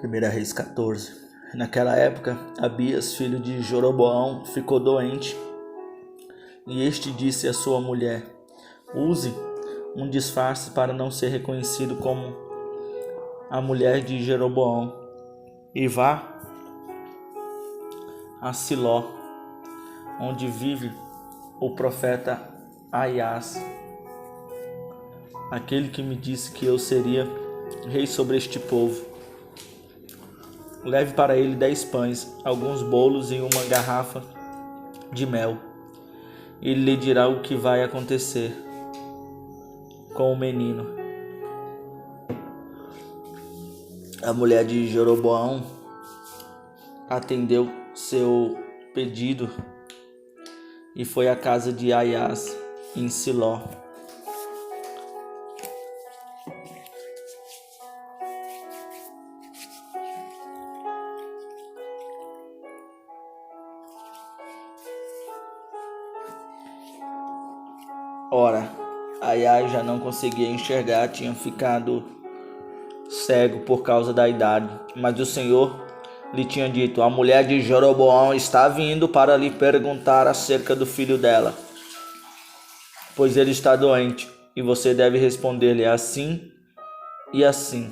1 Reis 14. Naquela época, Abias, filho de Jeroboão, ficou doente, e este disse à sua mulher: use um disfarce para não ser reconhecido como a mulher de Jeroboão, e vá a Siló, onde vive o profeta Aias, aquele que me disse que eu seria rei sobre este povo. Leve para ele 10 pães, alguns bolos e uma garrafa de mel. Ele lhe dirá o que vai acontecer com o menino. A mulher de Jeroboão atendeu seu pedido e foi à casa de Aias em Siló. Ora, Aias já não conseguia enxergar, tinha ficado cego por causa da idade. Mas o Senhor lhe tinha dito: a mulher de Jeroboão está vindo para lhe perguntar acerca do filho dela, pois ele está doente, e você deve responder-lhe assim e assim.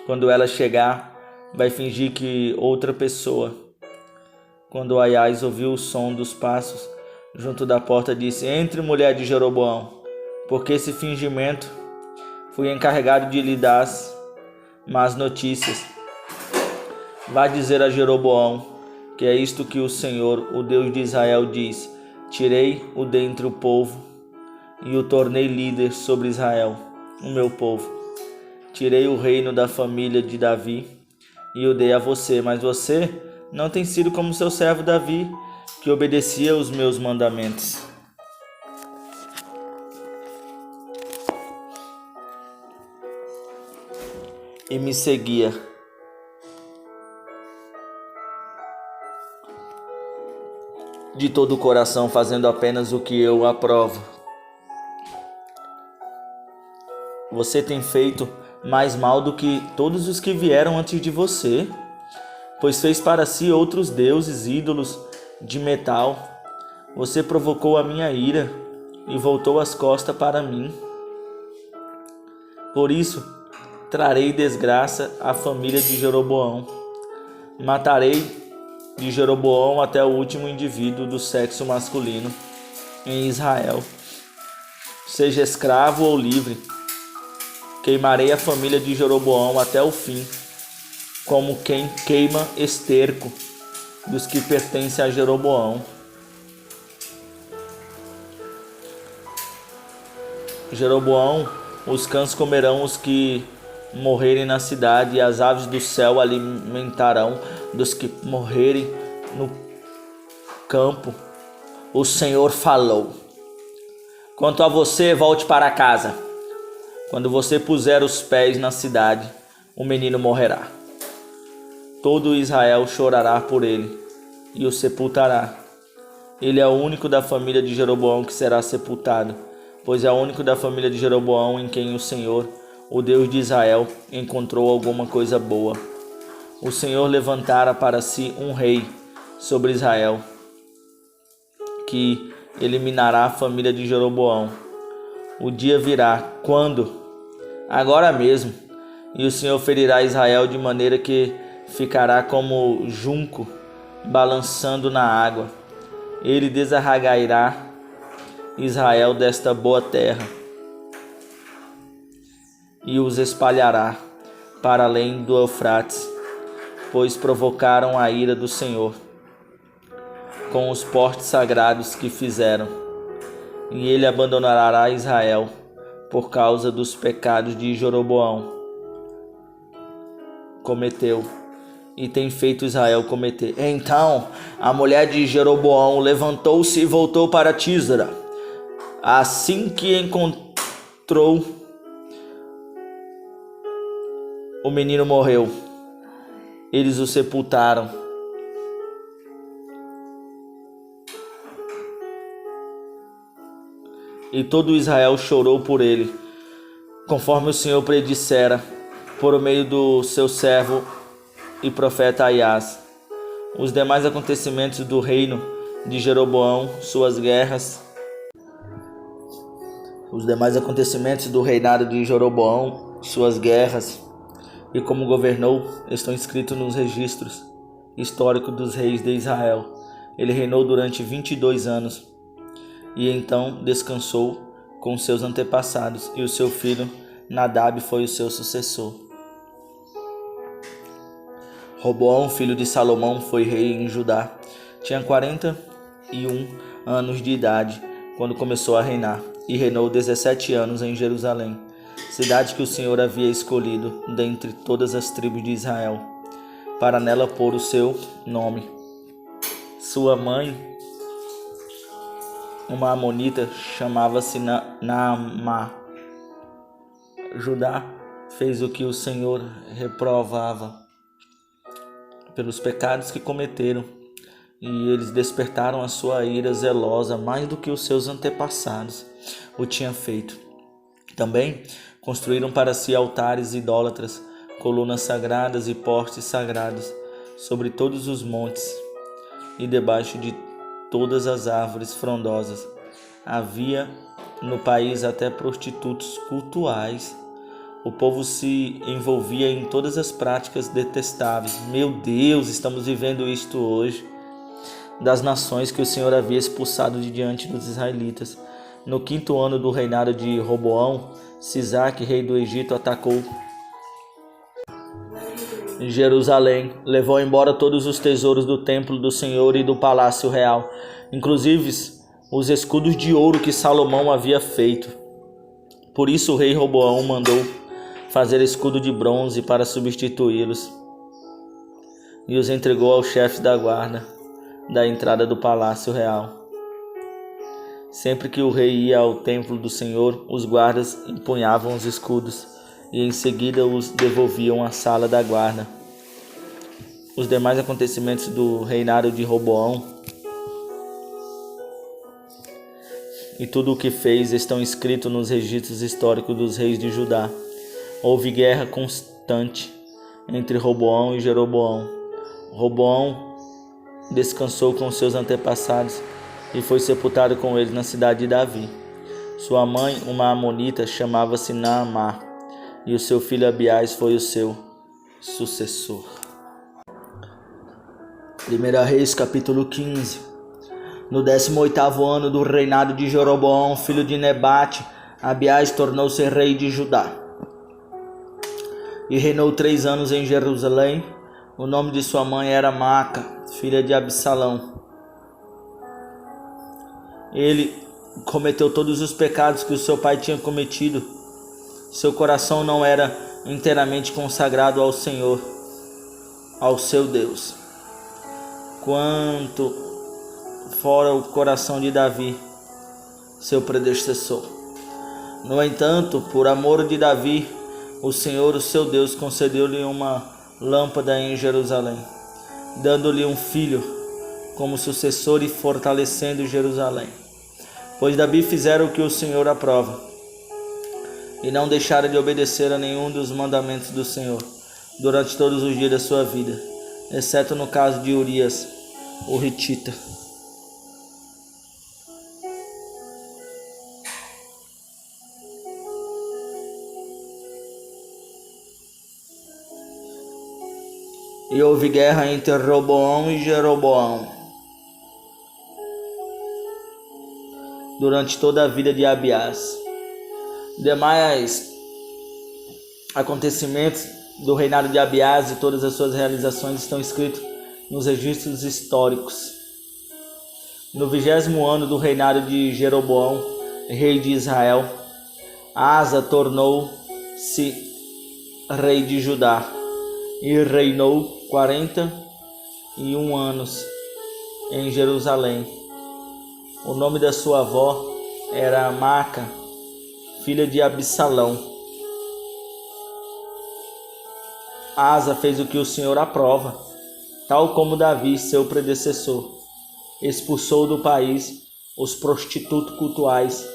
Quando ela chegar, vai fingir que outra pessoa. Quando Aias ouviu o som dos passos junto da porta, disse: entre, mulher de Jeroboão, porque esse fingimento fui encarregado de lhe dar más notícias. Vá dizer a Jeroboão que é isto que o Senhor, o Deus de Israel, diz: tirei-o dentre o povo e o tornei líder sobre Israel, o meu povo. Tirei o reino da família de Davi e o dei a você, mas você não tem sido como seu servo Davi, que obedecia aos meus mandamentos. E me seguia. De todo o coração, fazendo apenas o que eu aprovo. Você tem feito mais mal do que todos os que vieram antes de você, pois fez para si outros deuses, ídolos de metal. Você provocou a minha ira e voltou as costas para mim. Por isso, trarei desgraça à família de Jeroboão. Matarei de Jeroboão até o último indivíduo do sexo masculino em Israel, seja escravo ou livre. Queimarei a família de Jeroboão até o fim, como quem queima esterco dos que pertencem a Jeroboão. Jeroboão, os cães comerão os que morrerem na cidade, e as aves do céu alimentarão dos que morrerem no campo. O Senhor falou. Quanto a você, volte para casa. Quando você puser os pés na cidade, o menino morrerá. Todo Israel chorará por ele e o sepultará. Ele é o único da família de Jeroboão que será sepultado, pois é o único da família de Jeroboão em quem o Senhor, o Deus de Israel, encontrou alguma coisa boa. O Senhor levantara para si um rei sobre Israel, que eliminará a família de Jeroboão. O dia virá, quando? Agora mesmo. E o Senhor ferirá Israel de maneira que ficará como junco balançando na água. Ele desarraigará Israel desta boa terra e os espalhará para além do Eufrates, pois provocaram a ira do Senhor com os portes sagrados que fizeram. E ele abandonará Israel por causa dos pecados de Jeroboão cometeu e tem feito Israel cometer. Então a mulher de Jeroboão levantou-se e voltou para Tísara. Assim que encontrou, o menino morreu. Eles o sepultaram. E todo Israel chorou por ele, conforme o Senhor predissera. por meio do seu servo e profeta Aias. Os demais acontecimentos do reino de Jeroboão, suas guerras. Os demais acontecimentos do reinado de Jeroboão, suas guerras e como governou, estão escritos nos registros históricos dos reis de Israel. Ele reinou durante 22 anos e então descansou com seus antepassados, e o seu filho Nadab foi o seu sucessor. Roboão, filho de Salomão, foi rei em Judá. Tinha 41 anos de idade quando começou a reinar, e reinou 17 anos em Jerusalém, cidade que o Senhor havia escolhido dentre todas as tribos de Israel, para nela pôr o seu nome. Sua mãe, uma amonita, chamava-se Naamá. Judá fez o que o Senhor reprovava pelos pecados que cometeram, e eles despertaram a sua ira zelosa mais do que os seus antepassados o tinham feito. Também construíram para si altares idólatras, colunas sagradas e postes sagrados sobre todos os montes e debaixo de todas as árvores frondosas. Havia no país até prostitutos cultuais. O povo se envolvia em todas as práticas detestáveis. Meu Deus, estamos vivendo isto hoje. Das nações que o Senhor havia expulsado de diante dos israelitas. No 5º ano do reinado de Roboão, Sisaque, rei do Egito, atacou Jerusalém, levou embora todos os tesouros do templo do Senhor e do palácio real, inclusive os escudos de ouro que Salomão havia feito. Por isso o rei Roboão mandou fazer escudo de bronze para substituí-los e os entregou ao chefe da guarda da entrada do palácio real. Sempre que o rei ia ao templo do Senhor, os guardas empunhavam os escudos e em seguida os devolviam à sala da guarda. Os demais acontecimentos do reinado de Roboão e tudo o que fez estão escritos nos registros históricos dos reis de Judá. Houve guerra constante entre Roboão e Jeroboão. Roboão descansou com seus antepassados e foi sepultado com eles na cidade de Davi. Sua mãe, uma amonita, chamava-se Naamá, e o seu filho Abiás foi o seu sucessor. 1 Reis, capítulo 15. No 18º ano do reinado de Jeroboão, filho de Nebate, Abiás tornou-se rei de Judá e reinou 3 anos em Jerusalém. O nome de sua mãe era Maaca, filha de Absalão. Ele cometeu todos os pecados que o seu pai tinha cometido. Seu coração não era inteiramente consagrado ao Senhor, ao seu Deus, quanto fora o coração de Davi, seu predecessor. No entanto, por amor de Davi, o Senhor, o seu Deus, concedeu-lhe uma lâmpada em Jerusalém, dando-lhe um filho como sucessor e fortalecendo Jerusalém. Pois Davi fizera o que o Senhor aprova, e não deixara de obedecer a nenhum dos mandamentos do Senhor durante todos os dias da sua vida, exceto no caso de Urias, o Hitita. E houve guerra entre Roboão e Jeroboão durante toda a vida de Abiás. Demais acontecimentos do reinado de Abiás e todas as suas realizações estão escritos nos registros históricos. No 20º ano do reinado de Jeroboão, rei de Israel, Asa tornou-se rei de Judá e reinou 41 anos em Jerusalém. O nome da sua avó era Maaca, filha de Absalão. Asa fez o que o Senhor aprova, tal como Davi, seu predecessor. Expulsou do país os prostitutos cultuais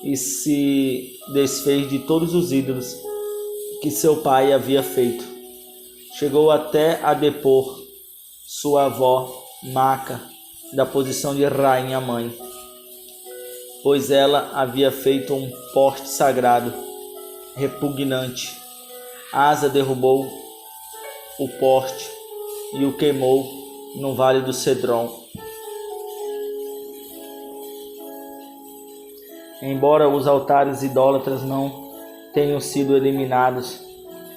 e se desfez de todos os ídolos que seu pai havia feito. Chegou até a depor sua avó Maaca da posição de rainha mãe, pois ela havia feito um poste sagrado repugnante. Asa derrubou o poste e o queimou no vale do Cedron. Embora os altares idólatras não tenham sido eliminados,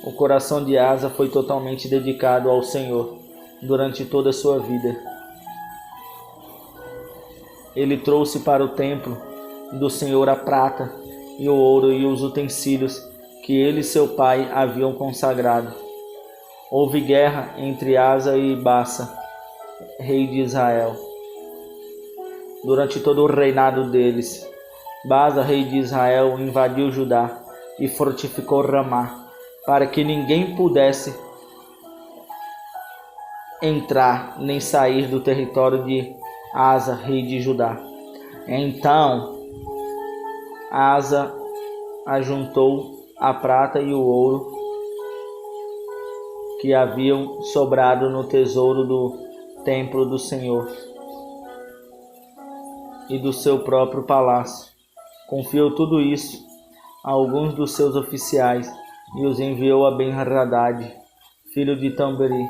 o coração de Asa foi totalmente dedicado ao Senhor durante toda a sua vida. Ele trouxe para o templo do Senhor a prata e o ouro e os utensílios que ele e seu pai haviam consagrado. Houve guerra entre Asa e Baasa, rei de Israel, durante todo o reinado deles. Baasa, rei de Israel, invadiu Judá e fortificou Ramá, para que ninguém pudesse entrar nem sair do território de Asa, rei de Judá. Então Asa ajuntou a prata e o ouro que haviam sobrado no tesouro do templo do Senhor e do seu próprio palácio. Confiou tudo isso a alguns dos seus oficiais e os enviou a Ben-Hadad, filho de Tamberi.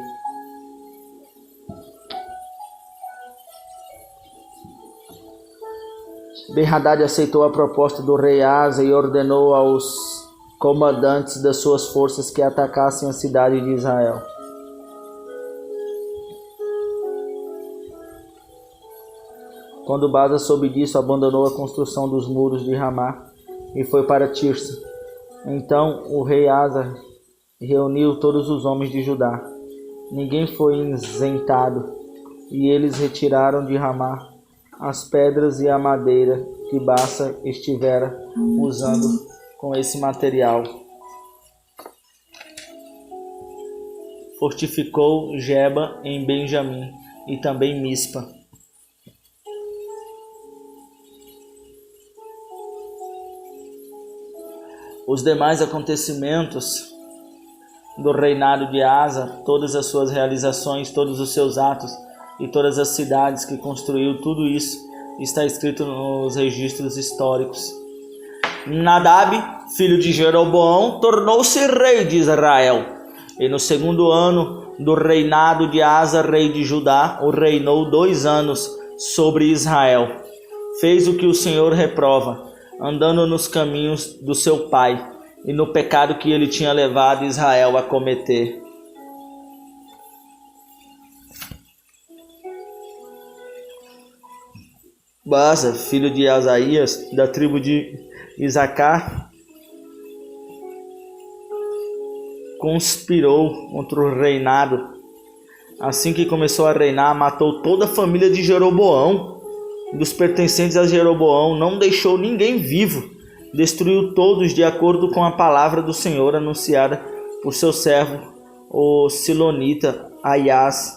Ben-Hadad aceitou a proposta do rei Asa e ordenou aos comandantes das suas forças que atacassem a cidade de Israel. Quando Baasa soube disso, abandonou a construção dos muros de Ramá e foi para Tirsa. Então o rei Asa reuniu todos os homens de Judá. Ninguém foi isentado, e eles retiraram de Ramá as pedras e a madeira que Baasa estivera usando com esse material. Fortificou Geba em Benjamim e também Mispa. Os demais acontecimentos do reinado de Asa, todas as suas realizações, todos os seus atos e todas as cidades que construiu, tudo isso está escrito nos registros históricos. Nadab, filho de Jeroboão, tornou-se rei de Israel. E no segundo ano do reinado de Asa, rei de Judá, o reinou 2 anos sobre Israel. Fez o que o Senhor reprova, andando nos caminhos do seu pai e no pecado que ele tinha levado Israel a cometer. Baasa, filho de Asaías, da tribo de Isacar, conspirou contra o reinado. Assim que começou a reinar, matou toda a família de Jeroboão. Dos pertencentes a Jeroboão, não deixou ninguém vivo. Destruiu todos de acordo com a palavra do Senhor anunciada por seu servo, o Silonita Aias.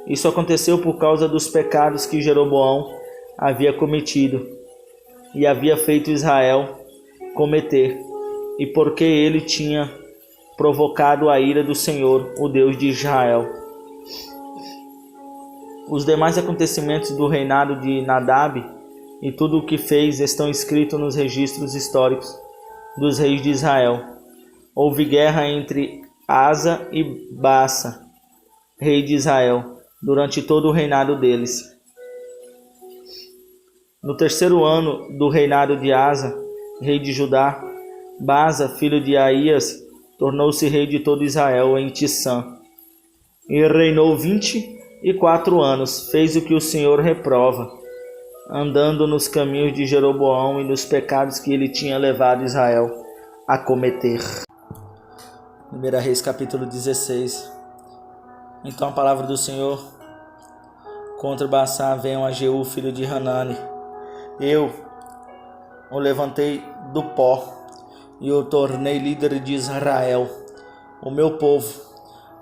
Isso aconteceu por causa dos pecados que Jeroboão havia cometido e havia feito Israel cometer, e porque ele tinha provocado a ira do Senhor, o Deus de Israel. Os demais acontecimentos do reinado de Nadab e tudo o que fez estão escritos nos registros históricos dos reis de Israel. Houve guerra entre Asa e Baasa, rei de Israel, durante todo o reinado deles. No 3º ano do reinado de Asa, rei de Judá, Baasa, filho de Aías, tornou-se rei de todo Israel em Tisã. E reinou 24 anos, fez o que o Senhor reprova, andando nos caminhos de Jeroboão e nos pecados que ele tinha levado Israel a cometer. 1 Reis capítulo 16. Então a palavra do Senhor contra Baasa veio a Jeú, filho de Hanani. Eu o levantei do pó e o tornei líder de Israel, o meu povo.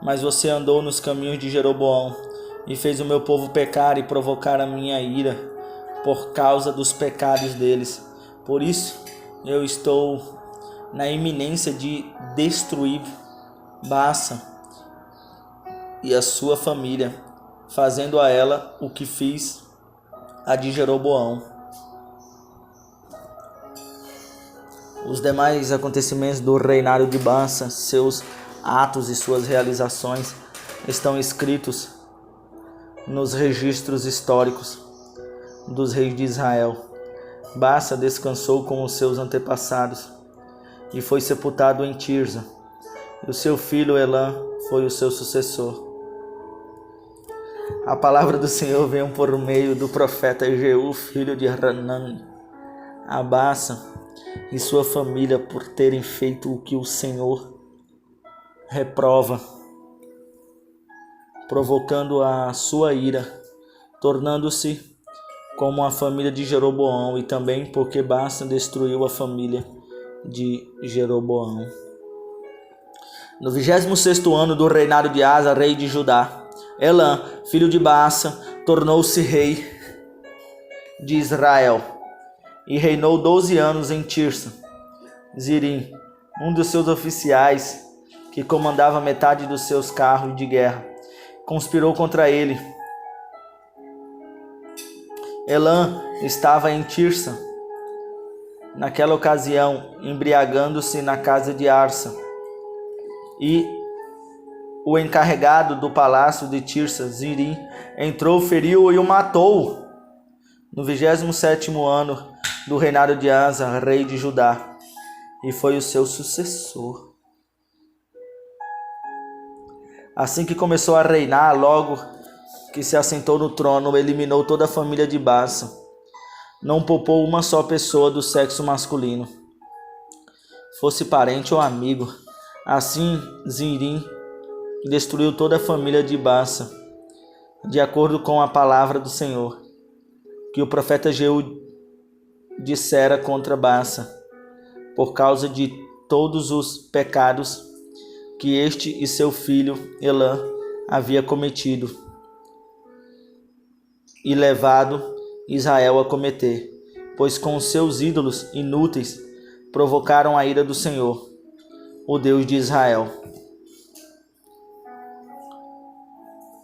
Mas você andou nos caminhos de Jeroboão e fez o meu povo pecar e provocar a minha ira por causa dos pecados deles. Por isso eu estou na iminência de destruir Baasa e a sua família, fazendo a ela o que fiz a de Jeroboão. Os demais acontecimentos do reinado de Baasa, seus atos e suas realizações estão escritos nos registros históricos dos reis de Israel. Baasa descansou com os seus antepassados e foi sepultado em Tirza, e o seu filho Elã foi o seu sucessor. A palavra do Senhor veio por meio do profeta Jeú, filho de Hanani, a Baasa e sua família, por terem feito o que o Senhor reprova, provocando a sua ira, tornando-se como a família de Jeroboão, e também porque Baasa destruiu a família de Jeroboão. No 26º ano do reinado de Asa, rei de Judá, Elã, filho de Baasa, tornou-se rei de Israel e reinou 12 anos em Tirsa. Zirim, um dos seus oficiais, que comandava metade dos seus carros de guerra, conspirou contra ele. Elã estava em Tirsa naquela ocasião, embriagando-se na casa de Arsa, e o encarregado do palácio de Tirsa, Zirim, entrou, feriu e o matou. No 27º ano do reinado de Asa, rei de Judá, e foi o seu sucessor. Assim que começou a reinar, logo que se assentou no trono, eliminou toda a família de Baasa. Não poupou uma só pessoa do sexo masculino, fosse parente ou amigo. Assim, Zirim destruiu toda a família de Baasa, de acordo com a palavra do Senhor, que o profeta Jeú dissera contra Baasa, por causa de todos os pecados que este e seu filho Elã havia cometido e levado Israel a cometer, pois com seus ídolos inúteis provocaram a ira do Senhor, o Deus de Israel.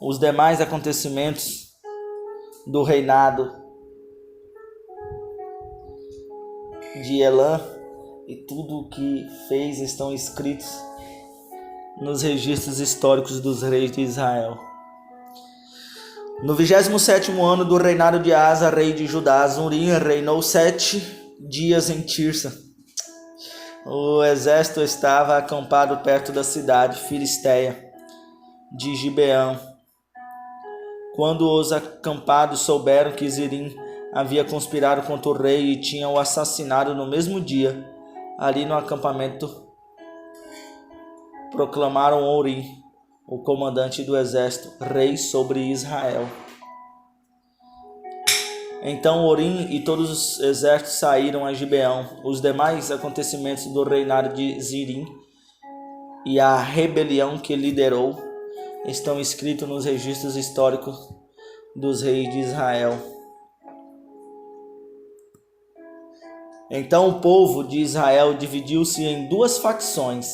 Os demais acontecimentos do reinado de Elã e tudo o que fez estão escritos nos registros históricos dos reis de Israel. No 27º ano do reinado de Asa, rei de Judá, Zurim reinou 7 dias em Tirsa. O exército estava acampado perto da cidade filisteia de Gibeão. Quando os acampados souberam que Zirim havia conspirado contra o rei e tinha o assassinado no mesmo dia, ali no acampamento, proclamaram Orim, o comandante do exército, rei sobre Israel. Então Orim e todos os exércitos saíram a Gibeão. Os demais acontecimentos do reinado de Zirim e a rebelião que liderou estão escritos nos registros históricos dos reis de Israel. Então o povo de Israel dividiu-se em 2 facções.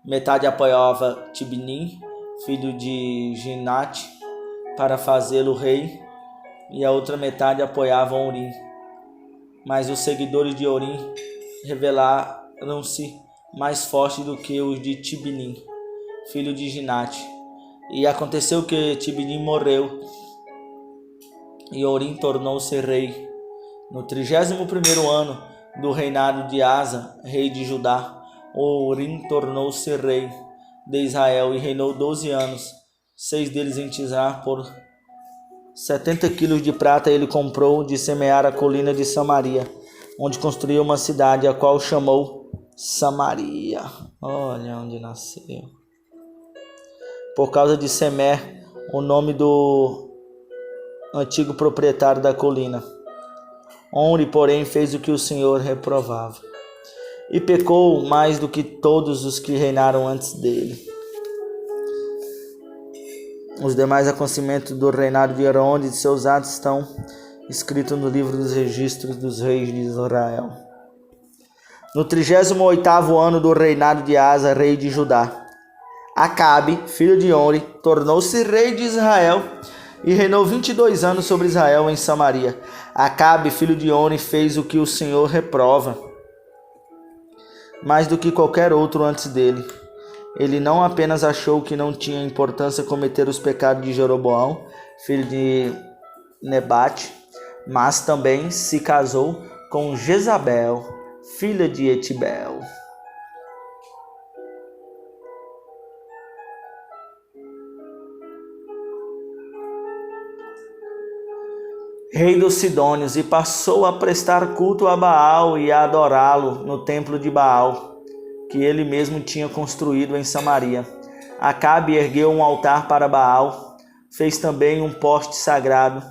Metade apoiava Tibnim, filho de Ginate, para fazê-lo rei, e a outra metade apoiava Orim. Mas os seguidores de Orim revelaram-se mais fortes do que os de Tibnim, filho de Ginate. E aconteceu que Tibnim morreu, e Orim tornou-se rei. No 31º ano do reinado de Asa, rei de Judá, Orim tornou-se rei de Israel e reinou 12 anos, 6 deles em Tisá. Por 70 quilos de prata ele comprou de semear a colina de Samaria, onde construiu uma cidade, a qual chamou Samaria. Olha onde nasceu. Por causa de Semer, o nome do antigo proprietário da colina. Omri, porém, fez o que o Senhor reprovava, e pecou mais do que todos os que reinaram antes dele. Os demais acontecimentos do reinado de Herodes e de seus atos estão escritos no livro dos registros dos reis de Israel. no 38º ano do reinado de Asa, rei de Judá, Acabe, filho de Onri, tornou-se rei de Israel e reinou 22 anos sobre Israel em Samaria. Acabe, filho de Onri, fez o que o Senhor reprova, mais do que qualquer outro antes dele. Ele não apenas achou que não tinha importância cometer os pecados de Jeroboão, filho de Nebate, mas também se casou com Jezabel, filha de Etibel. Rei dos Sidônios, e passou a prestar culto a Baal e a adorá-lo no templo de Baal, que ele mesmo tinha construído em Samaria. Acabe ergueu um altar para Baal, fez também um poste sagrado.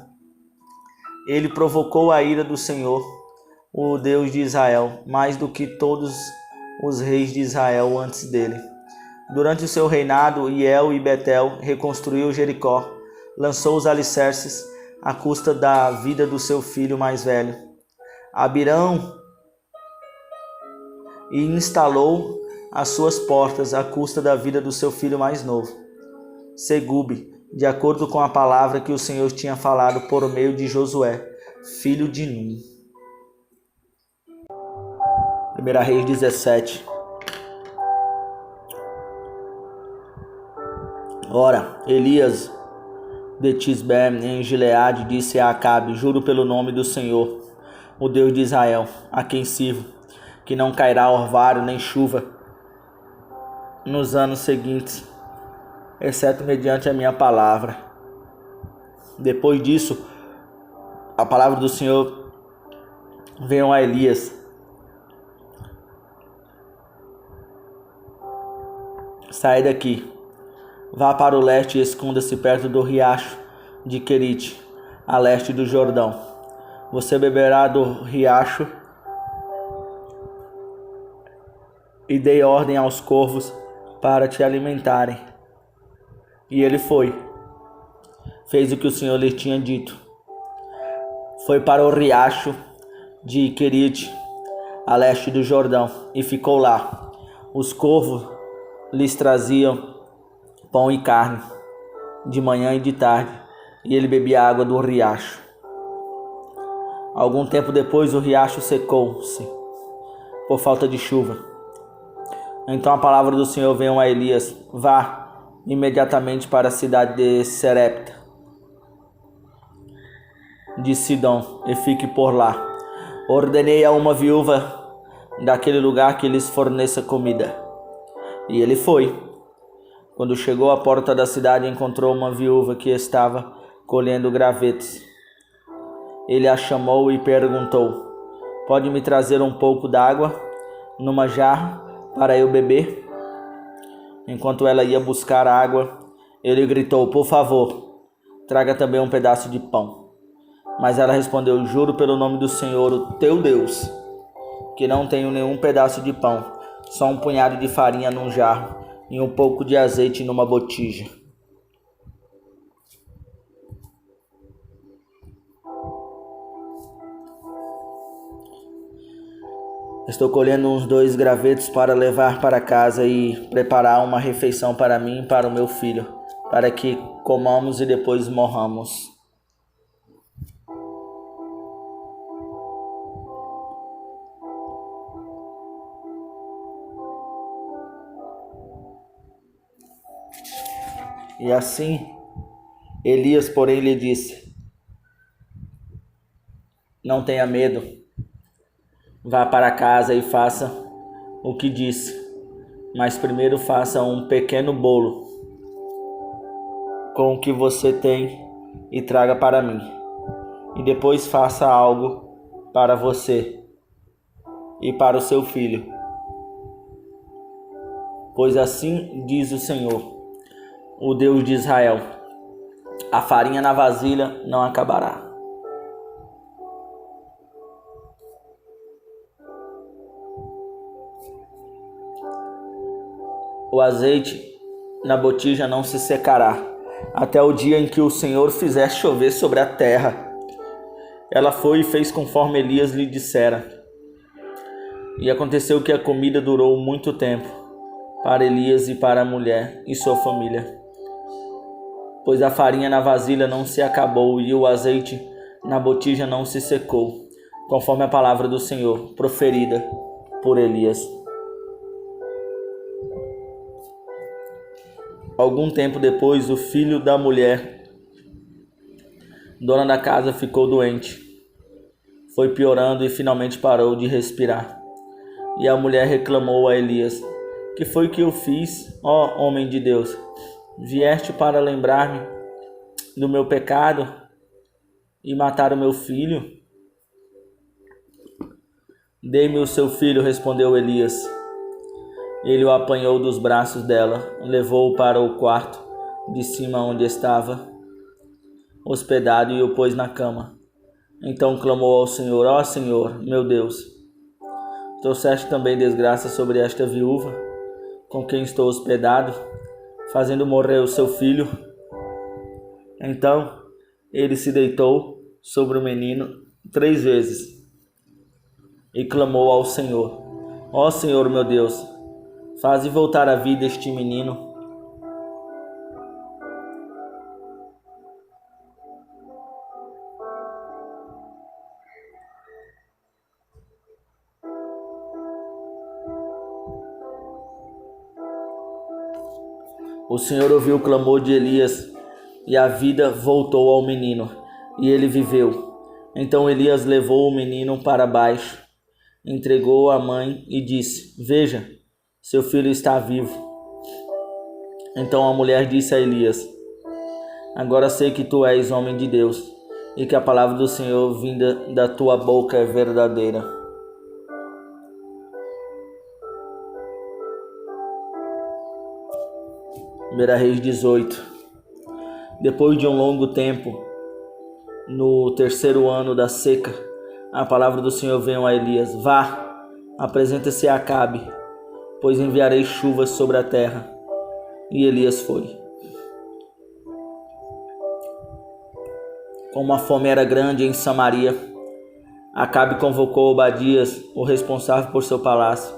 Ele provocou a ira do Senhor, o Deus de Israel, mais do que todos os reis de Israel antes dele. Durante o seu reinado, Hiel e Betel reconstruiu Jericó, lançou os alicerces à custa da vida do seu filho mais velho, Abirão, e instalou as suas portas à custa da vida do seu filho mais novo, Segube, de acordo com a palavra que o Senhor tinha falado por meio de Josué, filho de Num. 1 Reis 17. Ora, Elias de Tisbe, em Gileade, disse a Acabe: juro pelo nome do Senhor, o Deus de Israel, a quem sirvo, que não cairá orvalho nem chuva nos anos seguintes, exceto mediante a minha palavra. Depois disso, a palavra do Senhor veio a Elias: sai daqui, vá para o leste e esconda-se perto do riacho de Querite, a leste do Jordão. Você beberá do riacho, e dei ordem aos corvos para te alimentarem. E ele foi, fez o que o Senhor lhe tinha dito. Foi para o riacho de Querite, a leste do Jordão, e ficou lá. Os corvos lhes traziam pão e carne, de manhã e de tarde, e ele bebia água do riacho. Algum tempo depois, o riacho secou-se por falta de chuva. Então a palavra do Senhor veio a Elias: vá imediatamente para a cidade de Serepta de Sidom e fique por lá. Ordenei a uma viúva daquele lugar que lhes forneça comida. E ele foi. Quando chegou à porta da cidade, encontrou uma viúva que estava colhendo gravetos. Ele a chamou e perguntou: pode me trazer um pouco d'água numa jarra para eu beber? Enquanto ela ia buscar água, ele gritou: por favor, traga também um pedaço de pão. Mas ela respondeu: juro pelo nome do Senhor, o teu Deus, que não tenho nenhum pedaço de pão, só um punhado de farinha num jarro e um pouco de azeite numa botija. Estou colhendo uns 2 gravetos para levar para casa e preparar uma refeição para mim e para o meu filho, para que comamos e depois morramos. E assim, Elias, porém, lhe disse: não tenha medo, vá para casa e faça o que disse, mas primeiro faça um pequeno bolo com o que você tem e traga para mim, e depois faça algo para você e para o seu filho, pois assim diz o Senhor, o Deus de Israel: a farinha na vasilha não acabará. O azeite na botija não se secará, até o dia em que o Senhor fizer chover sobre a terra. Ela foi e fez conforme Elias lhe dissera. E aconteceu que a comida durou muito tempo para Elias e para a mulher e sua família, pois a farinha na vasilha não se acabou e o azeite na botija não se secou, conforme a palavra do Senhor proferida por Elias. Algum tempo depois, o filho da mulher, dona da casa, ficou doente. Foi piorando e finalmente parou de respirar. E a mulher reclamou a Elias: que foi que eu fiz, ó homem de Deus? Vieste para lembrar-me do meu pecado e matar o meu filho? Dê-me o seu filho, respondeu Elias. Ele o apanhou dos braços dela, levou-o para o quarto de cima onde estava hospedado e o pôs na cama. Então clamou ao Senhor: ó Senhor, meu Deus, trouxeste também desgraça sobre esta viúva, com quem estou hospedado, fazendo morrer o seu filho. Então ele se deitou sobre o menino 3 vezes e clamou ao Senhor: ó Senhor, meu Deus, faze voltar à vida este menino. O Senhor ouviu o clamor de Elias e a vida voltou ao menino, e ele viveu. Então Elias levou o menino para baixo, entregou-o à mãe e disse: veja, seu filho está vivo. Então a mulher disse a Elias: agora sei que tu és homem de Deus, e que a palavra do Senhor vinda da tua boca é verdadeira. 1 Reis 18. Depois de um longo tempo, no 3º ano da seca, a palavra do Senhor veio a Elias: vá, apresenta-se a Acabe, pois enviarei chuvas sobre a terra. E Elias foi. Como a fome era grande em Samaria, Acabe convocou Obadias, o responsável por seu palácio,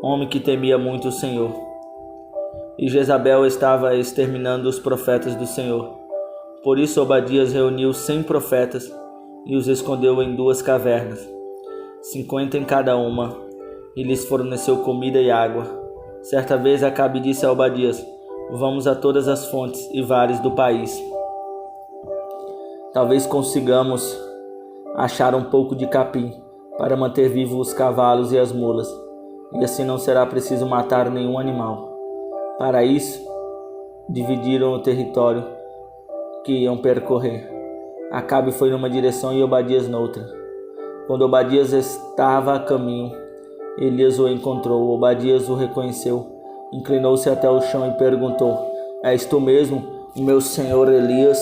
homem que temia muito o Senhor. E Jezabel estava exterminando os profetas do Senhor. Por isso Obadias reuniu 100 profetas e os escondeu em 2 cavernas, 50 em cada uma, e lhes forneceu comida e água. Certa vez Acabe disse a Obadias: vamos a todas as fontes e vales do país. Talvez consigamos achar um pouco de capim para manter vivos os cavalos e as mulas, e assim não será preciso matar nenhum animal. Para isso, dividiram o território que iam percorrer. Acabe foi numa direção e Obadias noutra. Quando Obadias estava a caminho, Elias o encontrou. Obadias o reconheceu, inclinou-se até o chão e perguntou: és tu mesmo, meu senhor Elias?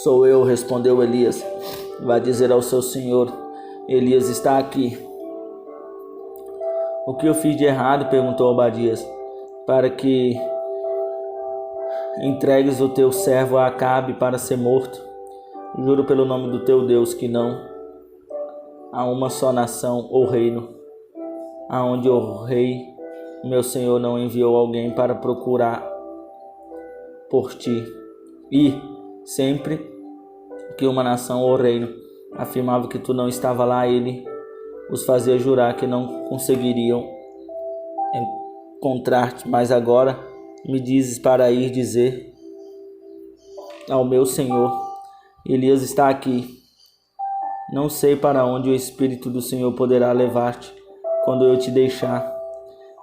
Sou eu, respondeu Elias. Vá dizer ao seu senhor: Elias está aqui. O que eu fiz de errado? Perguntou Obadias. Para que entregues o teu servo a Acabe para ser morto. Juro pelo nome do teu Deus que não há uma só nação ou reino aonde o rei, meu senhor, não enviou alguém para procurar por ti. E sempre que uma nação ou reino afirmava que tu não estava lá, ele os fazia jurar que não conseguiriam encontrar-te. Mas agora me dizes para ir dizer ao meu senhor: Elias está aqui. Não sei para onde o Espírito do Senhor poderá levar-te quando eu te deixar.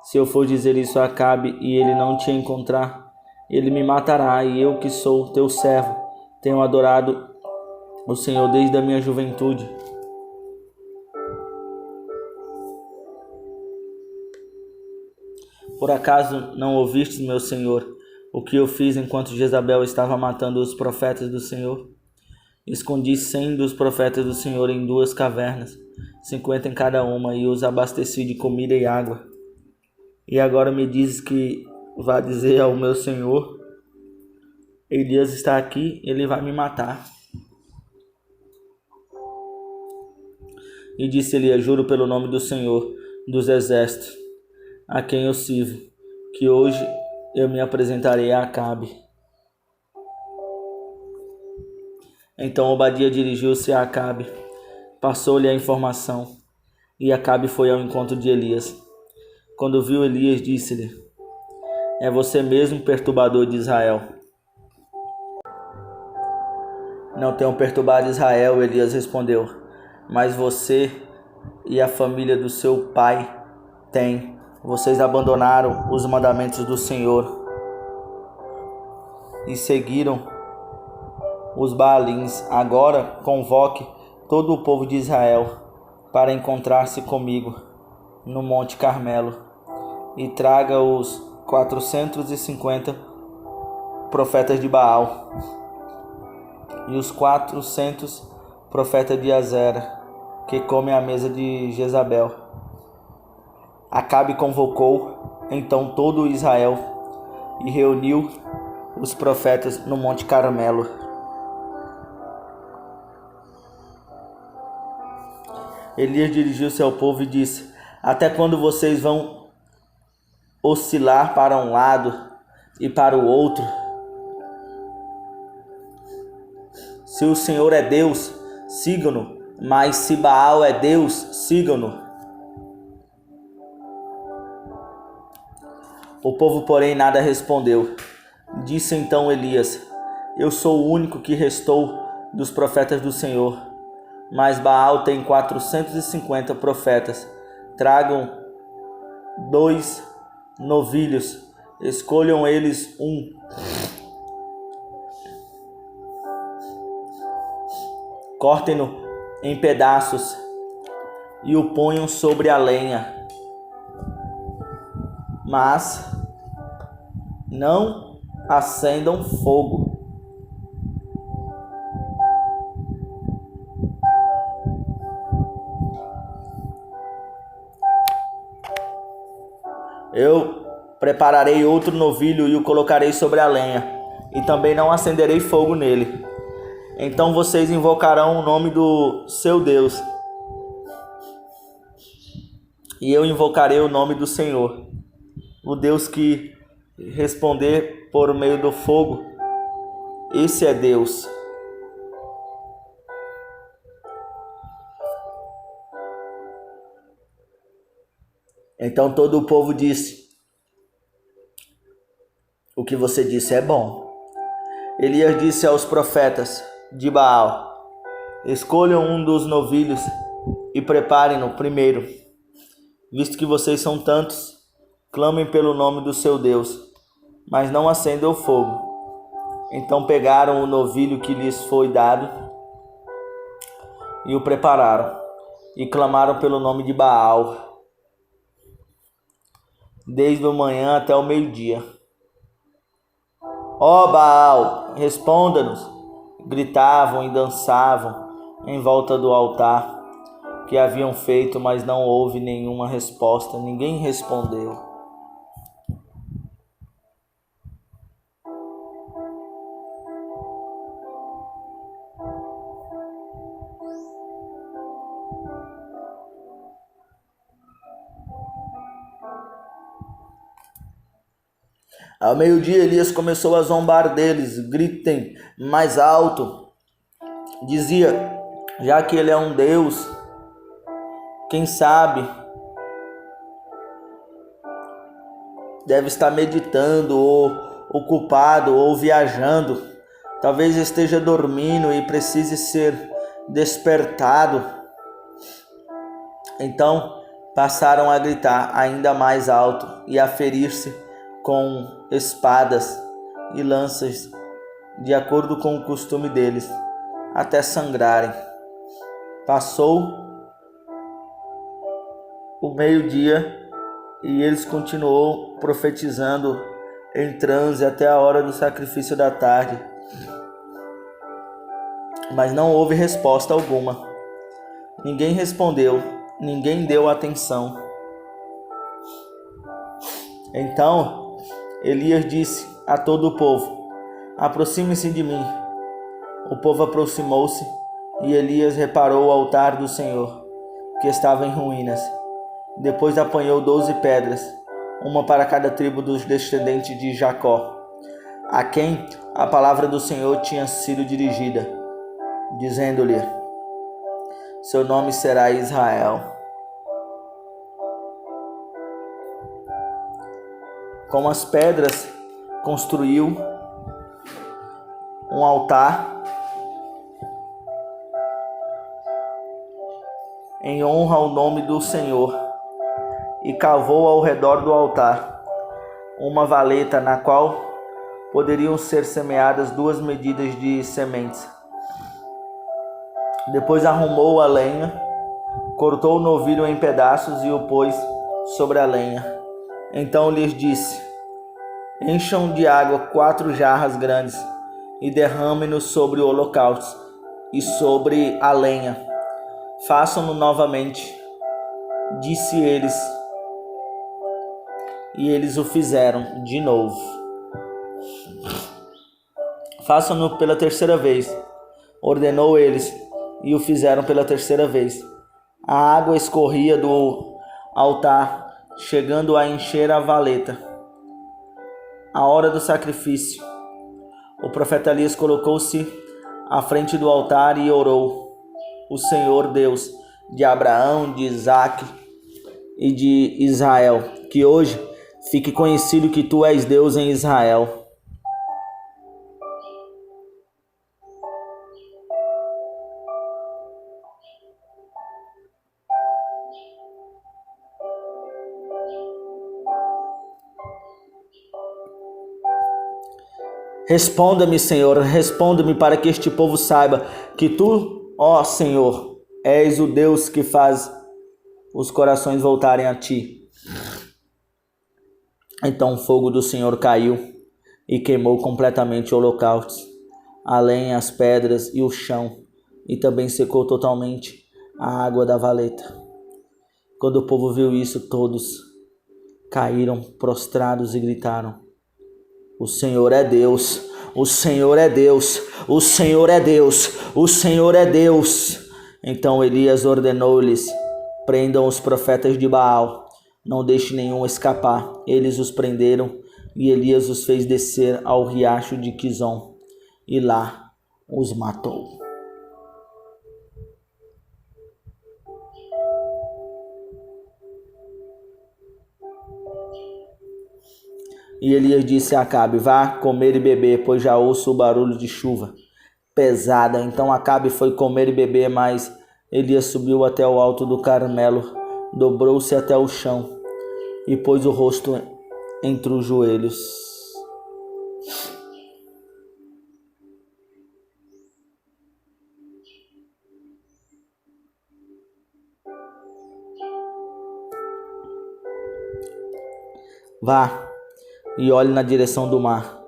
Se eu for dizer isso a Acabe e ele não te encontrar, ele me matará, e eu que sou teu servo tenho adorado o Senhor desde a minha juventude. Por acaso não ouvistes, meu Senhor, o que eu fiz enquanto Jezabel estava matando os profetas do Senhor? Escondi 100 dos profetas do Senhor em 2 cavernas, 50 em cada uma, e os abasteci de comida e água. E agora me dizes que vá dizer ao meu senhor: Elias está aqui, ele vai me matar. E disse Elias: juro pelo nome do Senhor dos exércitos, a quem eu sirvo, que hoje eu me apresentarei a Acabe. Então Obadia dirigiu-se a Acabe, passou-lhe a informação, e Acabe foi ao encontro de Elias. Quando viu Elias, disse-lhe: é você mesmo, perturbador de Israel? Não tenho perturbado Israel, Elias respondeu, mas você e a família do seu pai têm. Vocês abandonaram os mandamentos do Senhor e seguiram os Baalins. Agora convoque todo o povo de Israel para encontrar-se comigo no Monte Carmelo e traga os 450 profetas de Baal e os 400 profetas de Azera, que comem à mesa de Jezabel. Acabe convocou então todo Israel e reuniu os profetas no Monte Carmelo. Elias dirigiu-se ao povo e disse: até quando vocês vão oscilar para um lado e para o outro? Se o Senhor é Deus, sigam-no, mas se Baal é Deus, sigam-no. O povo, porém, nada respondeu. Disse então Elias: eu sou o único que restou dos profetas do Senhor, mas Baal tem 450 profetas. Tragam 2 novilhos, escolham eles um. Cortem-no em pedaços e o ponham sobre a lenha, mas não acendam fogo. Eu prepararei outro novilho e o colocarei sobre a lenha, e também não acenderei fogo nele. Então vocês invocarão o nome do seu Deus, e eu invocarei o nome do Senhor, o Deus que responder por meio do fogo. Esse é Deus. Então todo o povo disse: o que você disse é bom. Elias disse aos profetas de Baal: escolham um dos novilhos e preparem-no primeiro. Visto que vocês são tantos, clamem pelo nome do seu Deus, mas não acendam o fogo. Então pegaram o novilho que lhes foi dado e o prepararam, e clamaram pelo nome de Baal, desde a manhã até o meio-dia. Ó Baal, responda-nos! Gritavam e dançavam em volta do altar que haviam feito, mas não houve nenhuma resposta. Ninguém respondeu. Ao meio-dia, Elias começou a zombar deles. Gritem mais alto. Dizia: já que ele é um Deus, quem sabe deve estar meditando, ou ocupado, ou viajando. Talvez esteja dormindo e precise ser despertado. Então passaram a gritar ainda mais alto e a ferir-se com espadas e lanças, de acordo com o costume deles, até sangrarem. Passou o meio-dia e eles continuou profetizando em transe até a hora do sacrifício da tarde. Mas não houve resposta alguma. Ninguém respondeu, ninguém deu atenção. Então Elias disse a todo o povo: aproxime-se de mim. O povo aproximou-se e Elias reparou o altar do Senhor, que estava em ruínas. Depois apanhou 12 pedras, uma para cada tribo dos descendentes de Jacó, a quem a palavra do Senhor tinha sido dirigida, dizendo-lhe: seu nome será Israel. Com as pedras construiu um altar em honra ao nome do Senhor e cavou ao redor do altar uma valeta na qual poderiam ser semeadas 2 medidas de sementes. Depois arrumou a lenha, cortou o novilho em pedaços e o pôs sobre a lenha. Então lhes disse: encham de água 4 jarras grandes e derramem-no sobre o holocausto e sobre a lenha. Façam-no novamente, disse eles, e eles o fizeram de novo. Façam-no pela 3ª vez, ordenou eles, e o fizeram pela 3ª vez. A água escorria do altar, chegando a encher a valeta. A hora do sacrifício. O profeta Elias colocou-se à frente do altar e orou: o Senhor Deus de Abraão, de Isaque e de Israel, que hoje fique conhecido que tu és Deus em Israel. Responda-me, Senhor, responda-me, para que este povo saiba que tu, ó Senhor, és o Deus que faz os corações voltarem a ti. Então o fogo do Senhor caiu e queimou completamente o holocausto, a lenha, as pedras e o chão, e também secou totalmente a água da valeta. Quando o povo viu isso, todos caíram prostrados e gritaram: o Senhor é Deus, o Senhor é Deus, o Senhor é Deus, o Senhor é Deus. Então Elias ordenou-lhes: prendam os profetas de Baal, não deixe nenhum escapar. Eles os prenderam e Elias os fez descer ao riacho de Quizon e lá os matou. E Elias disse a Acabe: vá comer e beber, pois já ouço o barulho de chuva pesada. Então Acabe foi comer e beber, mas Elias subiu até o alto do Carmelo, dobrou-se até o chão e pôs o rosto entre os joelhos. Vá e olhe na direção do mar,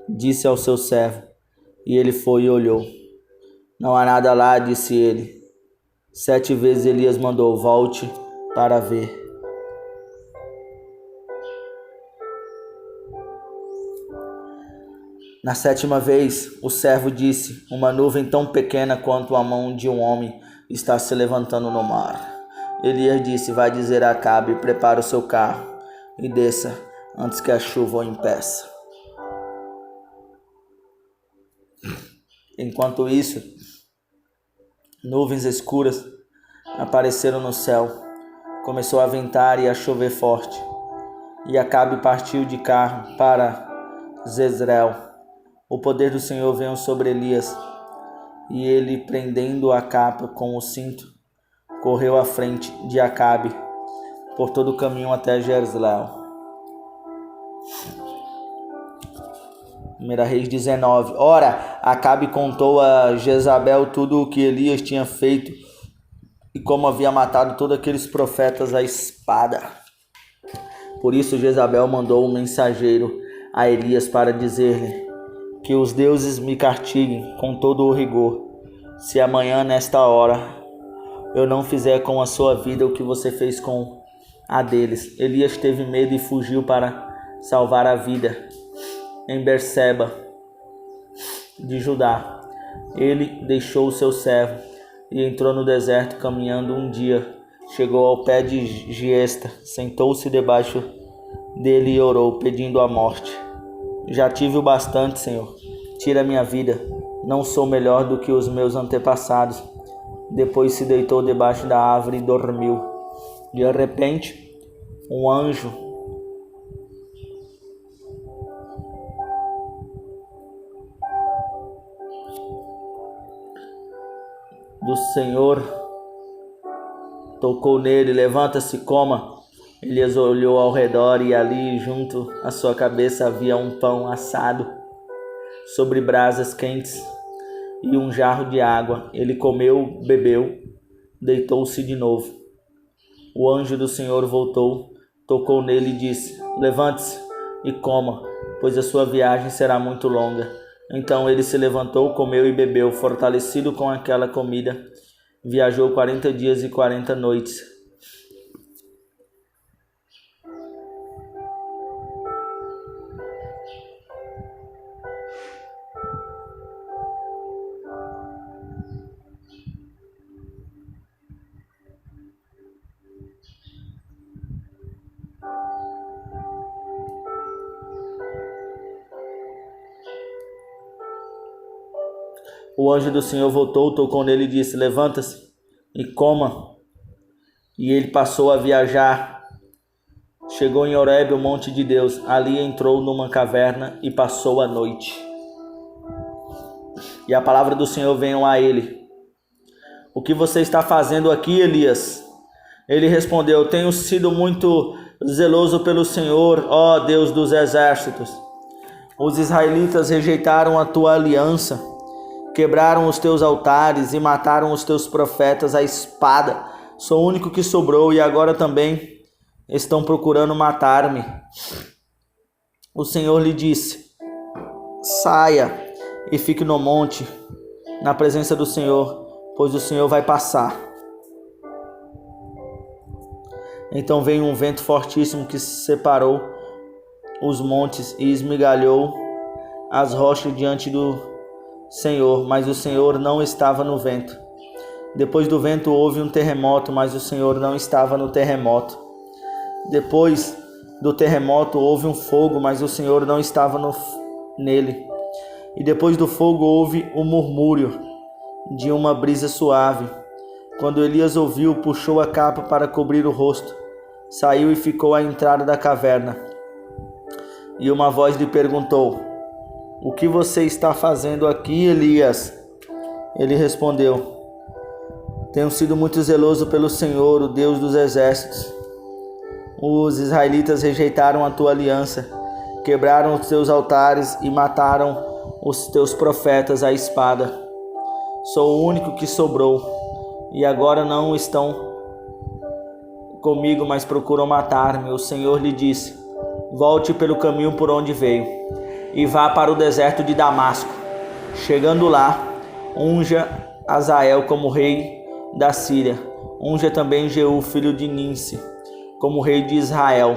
disse ao seu servo, e ele foi e olhou. Não há nada lá, disse ele. 7 vezes Elias mandou: volte para ver. Na 7ª vez, o servo disse: uma nuvem tão pequena quanto a mão de um homem está se levantando no mar. Elias disse: vai dizer a Acabe: prepara o seu carro e desça antes que a chuva o impeça. Enquanto isso, nuvens escuras apareceram no céu. Começou a ventar e a chover forte. E Acabe partiu de carro para Jezreel. O poder do Senhor veio sobre Elias, e ele, prendendo a capa com o cinto, correu à frente de Acabe por todo o caminho até Jezreel. 1 Reis 19. Ora, Acabe contou a Jezabel tudo o que Elias tinha feito e como havia matado todos aqueles profetas à espada. Por isso Jezabel mandou um mensageiro a Elias para dizer-lhe que os deuses me castiguem com todo o rigor, se amanhã, nesta hora, eu não fizer com a sua vida o que você fez com a deles. Elias teve medo e fugiu para salvar a vida em Berseba de Judá. Ele deixou o seu servo e entrou no deserto caminhando. Um dia chegou ao pé de Giesta, sentou-se debaixo dele e orou, pedindo a morte. Já tive o bastante, Senhor. Tira minha vida. Não sou melhor do que os meus antepassados. Depois se deitou debaixo da árvore e dormiu. De repente, um anjo do Senhor tocou nele. Levanta-se, coma. Elias olhou ao redor e ali, junto à sua cabeça, havia um pão assado sobre brasas quentes e um jarro de água. Ele comeu, bebeu, deitou-se de novo. O anjo do Senhor voltou, tocou nele e disse: levante-se e coma, pois a sua viagem será muito longa. Então ele se levantou, comeu e bebeu. Fortalecido com aquela comida, viajou 40 dias e 40 noites. O anjo do Senhor voltou, tocou nele e disse: levanta-se e coma. E ele passou a viajar. Chegou em Horebe, o monte de Deus. Ali entrou numa caverna e passou a noite. E a palavra do Senhor veio a ele: o que você está fazendo aqui, Elias? Ele respondeu: tenho sido muito zeloso pelo Senhor, ó Deus dos exércitos. Os israelitas rejeitaram a tua aliança, quebraram os teus altares e mataram os teus profetas à espada. Sou o único que sobrou e agora também estão procurando matar-me. O Senhor lhe disse: saia e fique no monte, na presença do Senhor, pois o Senhor vai passar. Então veio um vento fortíssimo que separou os montes e esmigalhou as rochas diante do Senhor, mas o Senhor não estava no vento. Depois do vento houve um terremoto, mas o Senhor não estava no terremoto. Depois do terremoto houve um fogo, mas o Senhor não estava nele. E depois do fogo houve um murmúrio de uma brisa suave. Quando Elias ouviu, puxou a capa para cobrir o rosto, saiu e ficou à entrada da caverna. E uma voz lhe perguntou: o que você está fazendo aqui, Elias? Ele respondeu: tenho sido muito zeloso pelo Senhor, o Deus dos exércitos. Os israelitas rejeitaram a tua aliança, quebraram os teus altares e mataram os teus profetas à espada. Sou o único que sobrou, e agora não estão comigo, mas procuram matar-me. O Senhor lhe disse: volte pelo caminho por onde veio e vá para o deserto de Damasco. Chegando lá, unja Azael como rei da Síria. Unja também Jeú, filho de Ninsi, como rei de Israel.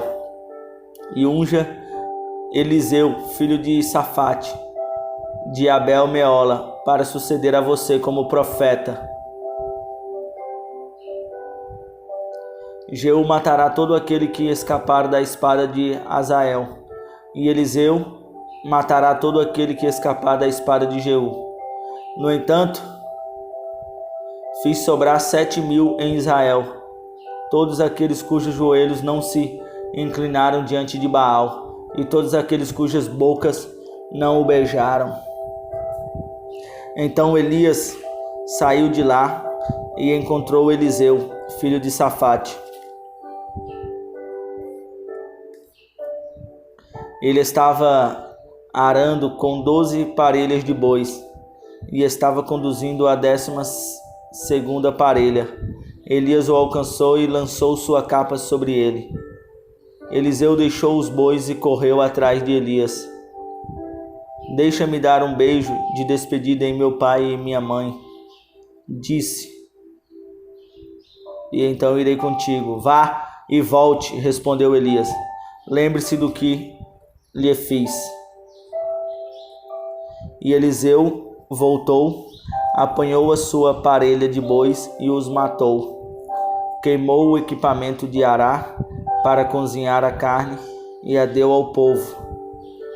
E unja Eliseu, filho de Safate, de Abel-Meola, para suceder a você como profeta. Jeú matará todo aquele que escapar da espada de Azael, e Eliseu matará todo aquele que escapar da espada de Jeú. No entanto, fiz sobrar 7.000 em Israel, todos aqueles cujos joelhos não se inclinaram diante de Baal, e todos aqueles cujas bocas não o beijaram. Então Elias saiu de lá e encontrou Eliseu, filho de Safate. Ele estava arando com 12 parelhas de bois e estava conduzindo a 12ª parelha. Elias o alcançou e lançou sua capa sobre ele. Eliseu deixou os bois e correu atrás de Elias. deixa-me dar um beijo de despedida em meu pai e minha mãe. Disse, e então irei contigo. Vá e volte, respondeu Elias. Lembre-se do que lhe fiz. E Eliseu voltou, apanhou a sua parelha de bois e os matou. Queimou o equipamento de Ará para cozinhar a carne e a deu ao povo.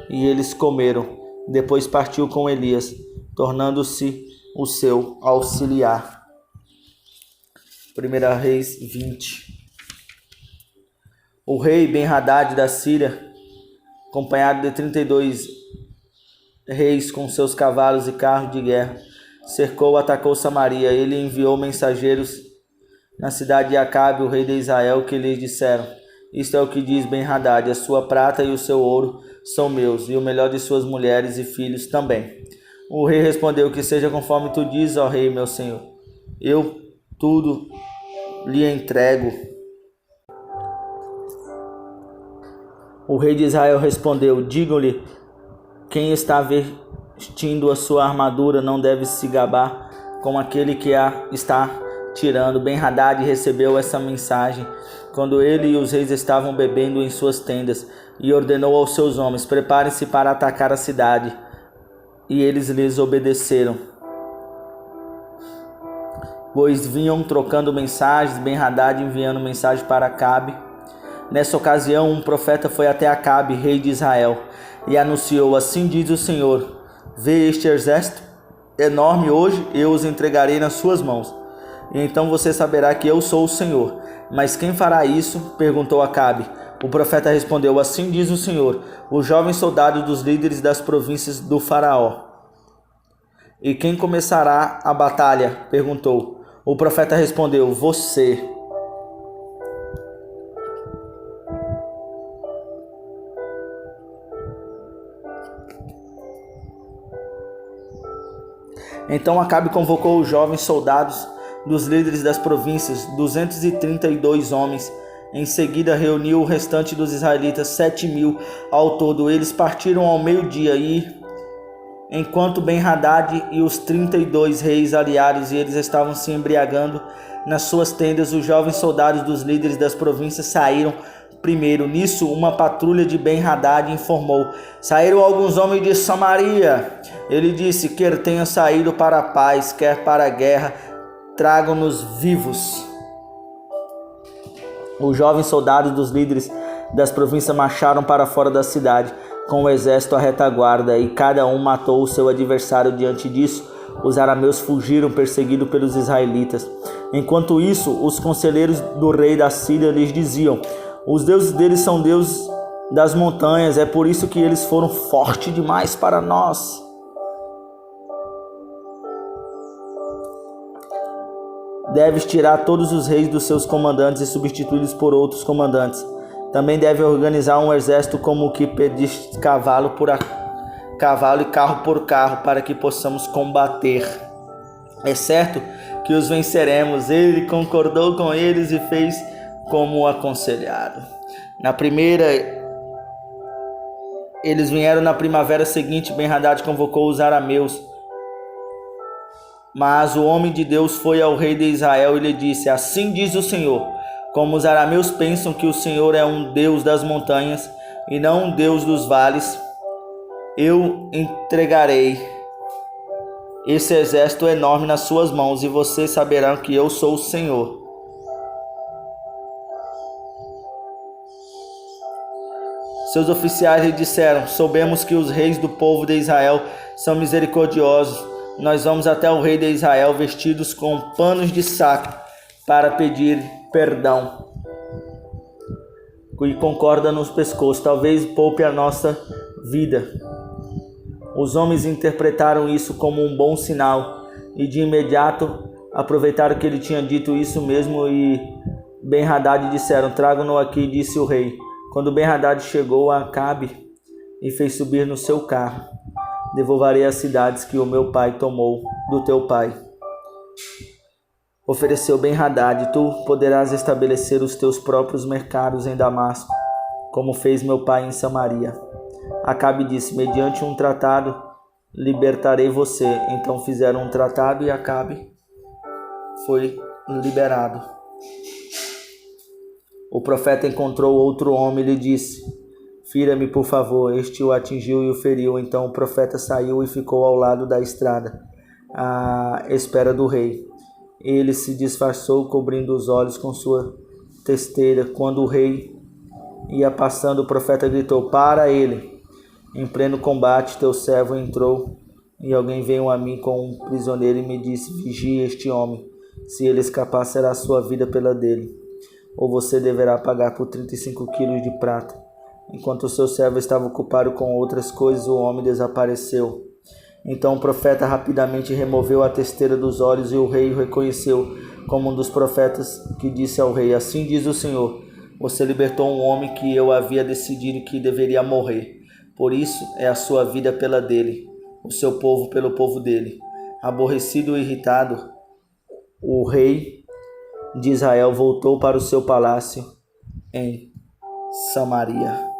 E eles comeram. Depois partiu com Elias, tornando-se o seu auxiliar. 1 Reis 20. O rei Ben-Hadad da Síria, acompanhado de 32 reis com seus cavalos e carros de guerra, cercou e atacou Samaria. Ele enviou mensageiros na cidade de Acabe, o rei de Israel, que lhes disseram: isto é o que diz Ben-Hadad: a sua prata e o seu ouro são meus, e o melhor de suas mulheres e filhos também. O rei respondeu: que seja conforme tu dizes, ó rei, meu senhor. Eu tudo lhe entrego. O rei de Israel respondeu: digam-lhe, quem está vestindo a sua armadura não deve se gabar com aquele que a está tirando. Ben-Hadad recebeu essa mensagem quando ele e os reis estavam bebendo em suas tendas, e ordenou aos seus homens: preparem-se para atacar a cidade. E eles lhes obedeceram, pois vinham trocando mensagens, Ben-Hadad enviando mensagem para Acabe. Nessa ocasião, um profeta foi até Acabe, rei de Israel, e anunciou: assim diz o Senhor, vê este exército enorme, hoje eu os entregarei nas suas mãos. E então você saberá que eu sou o Senhor. Mas quem fará isso? Perguntou Acabe. O profeta respondeu: assim diz o Senhor, os jovens soldados dos líderes das províncias do faraó. E quem começará a batalha? Perguntou. O profeta respondeu: você. Então Acabe convocou os jovens soldados dos líderes das províncias, 232 homens. Em seguida reuniu o restante dos israelitas, 7.000 ao todo. Eles partiram ao meio-dia e, enquanto Ben-Hadad e os 32 reis aliados e eles estavam se embriagando nas suas tendas, os jovens soldados dos líderes das províncias saíram primeiro. Nisso, uma patrulha de Ben-Hadad informou: saíram alguns homens de Samaria. Ele disse: quer tenham saído para a paz, quer para a guerra, tragam-nos vivos. Os jovens soldados dos líderes das províncias marcharam para fora da cidade, com o exército à retaguarda, e cada um matou o seu adversário. Diante disso, os arameus fugiram, perseguidos pelos israelitas. Enquanto isso, os conselheiros do rei da Síria lhes diziam: os deuses deles são deuses das montanhas, é por isso que eles foram fortes demais para nós. Deves tirar todos os reis dos seus comandantes e substituí-los por outros comandantes. Também deve organizar um exército como o que pediste, cavalo por cavalo e carro por carro, para que possamos combater. É certo que os venceremos. Ele concordou com eles e fez como aconselhado. Eles vieram na primavera seguinte. Ben-Hadad convocou os arameus. Mas o homem de Deus foi ao rei de Israel e lhe disse: assim diz o Senhor, como os arameus pensam que o Senhor é um Deus das montanhas e não um Deus dos vales, eu entregarei esse exército enorme nas suas mãos, e vocês saberão que eu sou o Senhor. Seus oficiais lhe disseram: soubemos que os reis do povo de Israel são misericordiosos. Nós vamos até o rei de Israel vestidos com panos de saco para pedir perdão e com corda nos pescoços. Talvez poupe a nossa vida. Os homens interpretaram isso como um bom sinal e de imediato aproveitaram que ele tinha dito isso mesmo e Ben-Hadad disseram: tragam-no aqui, disse o rei. Quando Ben-Hadad chegou a Acabe e fez subir no seu carro: devolverei as cidades que o meu pai tomou do teu pai. Ofereceu Ben-Hadad: tu poderás estabelecer os teus próprios mercados em Damasco, como fez meu pai em Samaria. Acabe disse: mediante um tratado libertarei você. Então fizeram um tratado e Acabe foi liberado. O profeta encontrou outro homem e lhe disse: fira-me, por favor. Este o atingiu e o feriu. Então o profeta saiu e ficou ao lado da estrada, à espera do rei. Ele se disfarçou, cobrindo os olhos com sua testeira. Quando o rei ia passando, o profeta gritou: para ele! Em pleno combate, teu servo entrou, e alguém veio a mim com um prisioneiro e me disse: vigie este homem. Se ele escapar, será a sua vida pela dele, ou você deverá pagar por 35 quilos de prata. Enquanto o seu servo estava ocupado com outras coisas, o homem desapareceu. Então o profeta rapidamente removeu a testeira dos olhos, e o rei o reconheceu como um dos profetas, que disse ao rei: assim diz o Senhor, você libertou um homem que eu havia decidido que deveria morrer. Por isso é a sua vida pela dele, o seu povo pelo povo dele. Aborrecido e irritado, o rei de Israel voltou para o seu palácio em Samaria.